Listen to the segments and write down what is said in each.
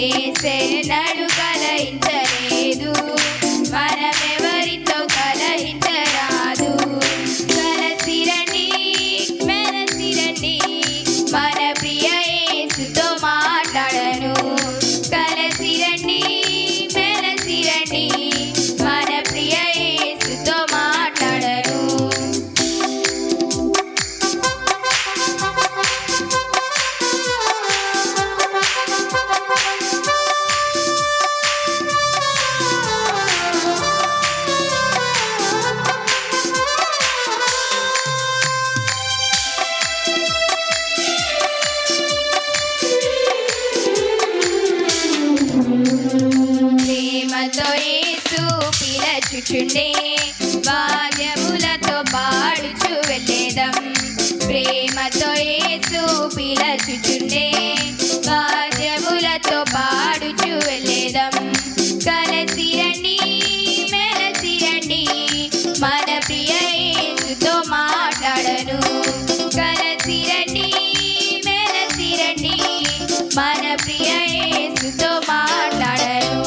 ఏసేనడు కలహించలేదు, మనమెవరితో కలహించరాదు. కలసిరండి మెలసిరండి, మన ప్రియ యేసుతో మాట్లాడను. కలసిరండి మెలసిరండి, మన ప్రియ యేసుతో మాట్లాడను. ప్రేమతో యేసు పిలచుచుండే, వాద్యములతో పాడుచు వెళ్ళేదం. ప్రేమతో యేసు పిలచుచుండే, వాద్యములతో పాడుచు వెళ్ళేదం. కలసిరండి మెలసిరండి, మన ప్రియ యేసుతో మాట్లాడను. కలసిరండి మెలసిరండి, మన ప్రియ యేసుతో మాట్లాడను.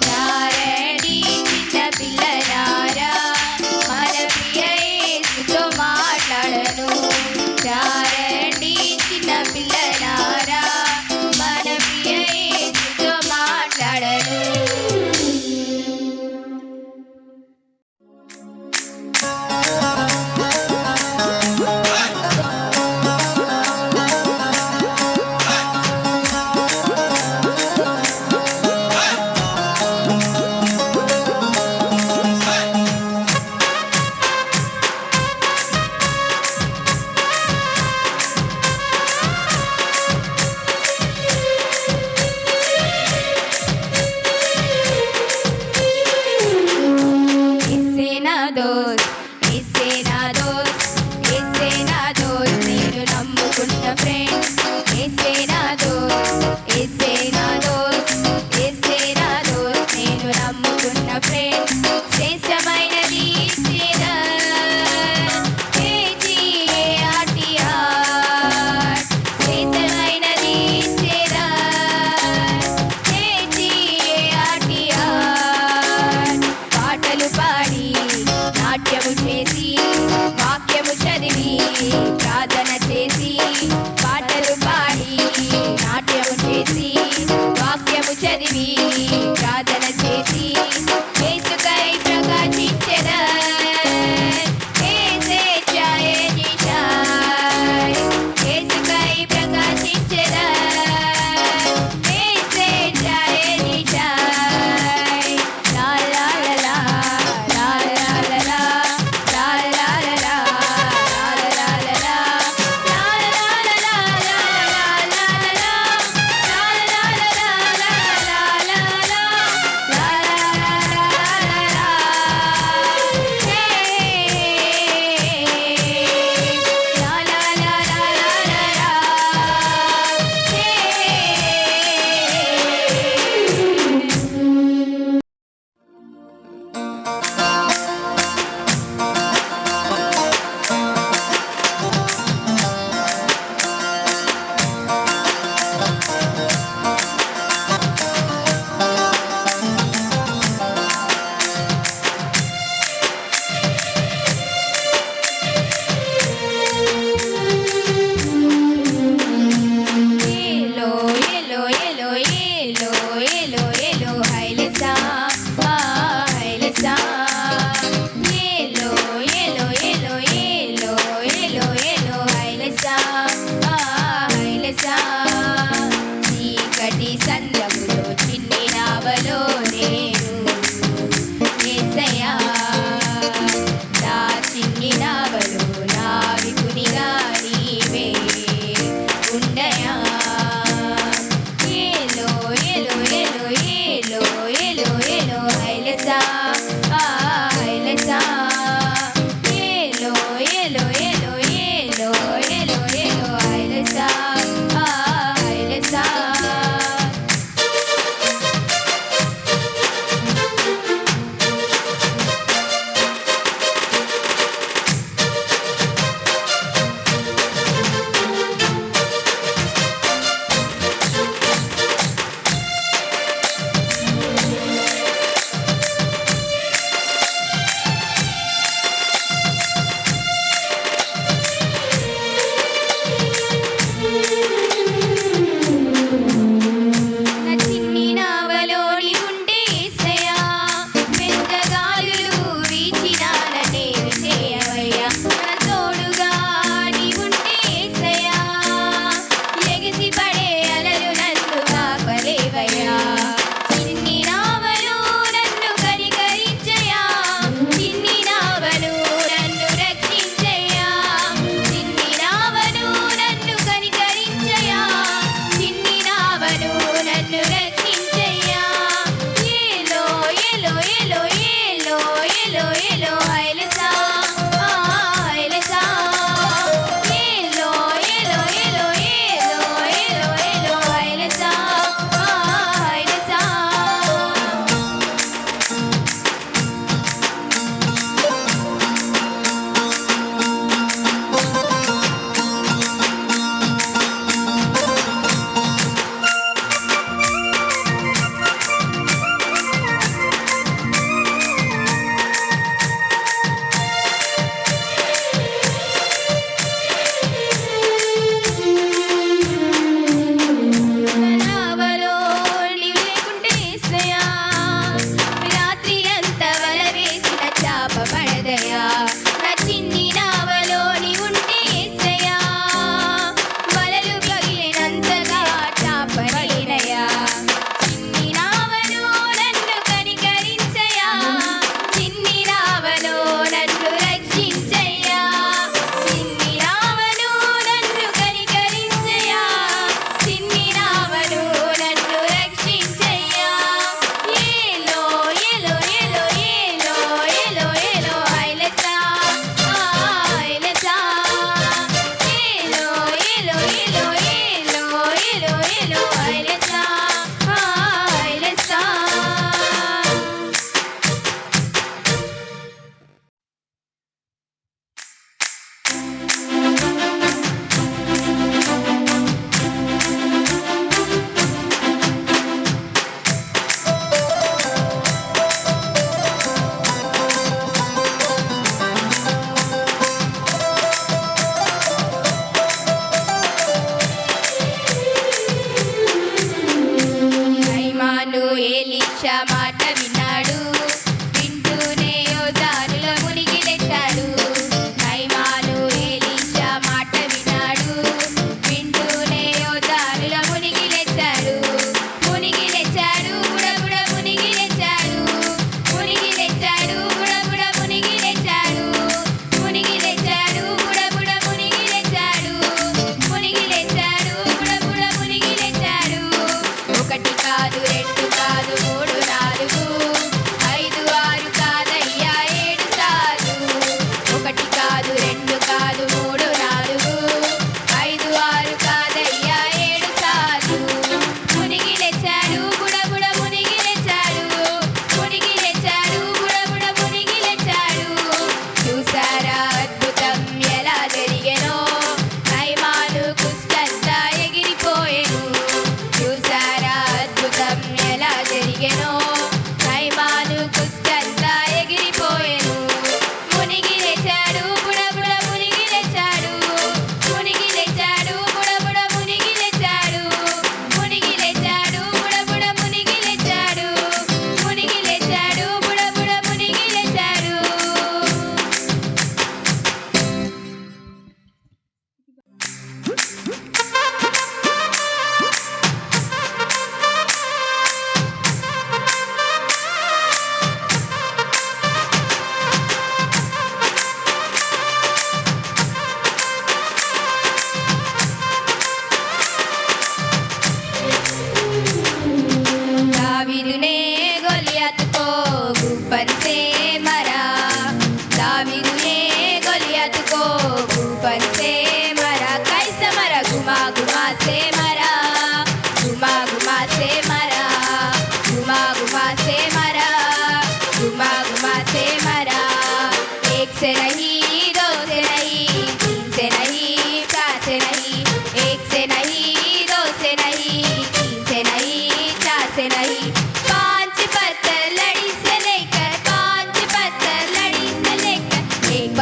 రారండి చిన్న పిల్లలారా, మన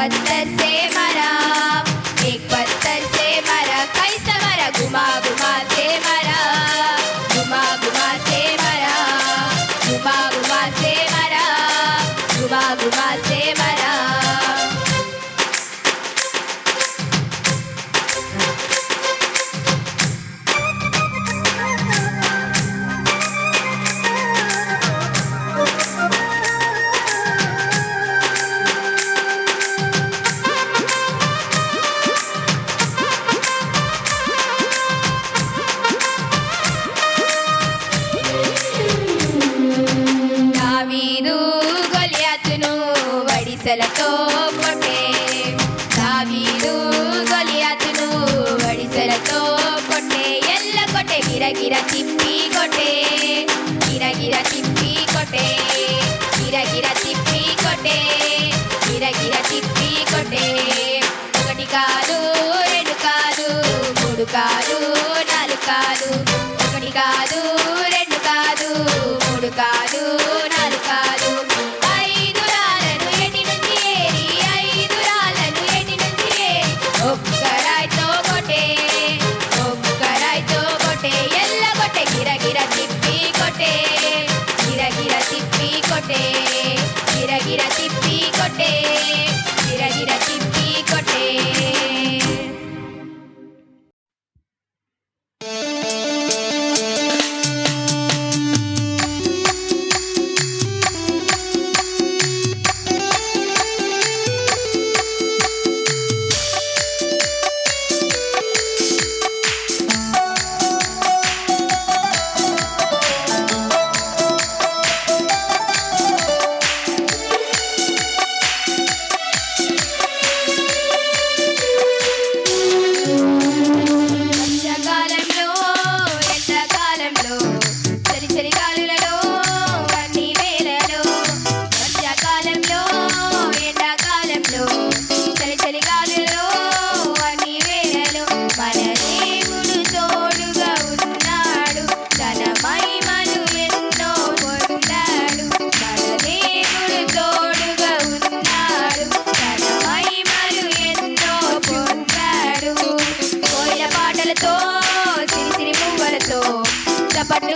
पत्थर से मरा, एक पत्थर से मरा, कैसा मरा, घुमा घुमा से मरा, घुमा घुमा से मरा, घुमा घुमा से मरा, घुमा घुमा से मरा। దావీదు గొలియాతును వడిసెలతో కొట్టే, దావీదు గొలియాతును వడిసెలతో కొట్టే, ఎల్ల కొట్టే, గిరగిర తిప్పి కొట్టే, గిరగిర తిప్పి కొట్టే, గిరగిర తిప్పి కొట్టే, గిరగిర తిప్పి కొట్టే. ఒకటి కాదు రెండు కాదు మూడు కాదు నాలుగు కాదు, ఒకటి కాదు రెండు కాదు మూడు కాదు నాలుగు కాదు, ఐదు రాళ్ళను ఎటి నుంచి ఏరి, ఐదు రాళ్ళను ఎటి నుంచి ఏరి, ఒక్కరాయితో కొట్టే, ఒక్కరాయితో కొట్టే, ఎల్ల కొట్టే, గిరగిర తిప్పి కొట్టే, గిరగిర తిప్పి కొట్టే, గిరగిర తిప్పి కొట్టే, గిరగిర తిప్పి కొట్టే. వర్షాకాలంలో ఎండాకాలంలో చలి చలి గాలులలో అన్ని వేళలో, వర్షాకాలంలో ఎండాకాలంలో చలి చలి గాలులలో అన్ని వేళలో, మన దేవుడు తోడుగా ఉన్నాడు, తన మహిమను ఎన్నో పొందాడు, మన దేవుడు తోడుగా ఉన్నాడు, తన మహిమను ఎన్నో పొందాడు. కోయిల పాటలతో సిరిసిరి పువ్వులతో చప్పట్లు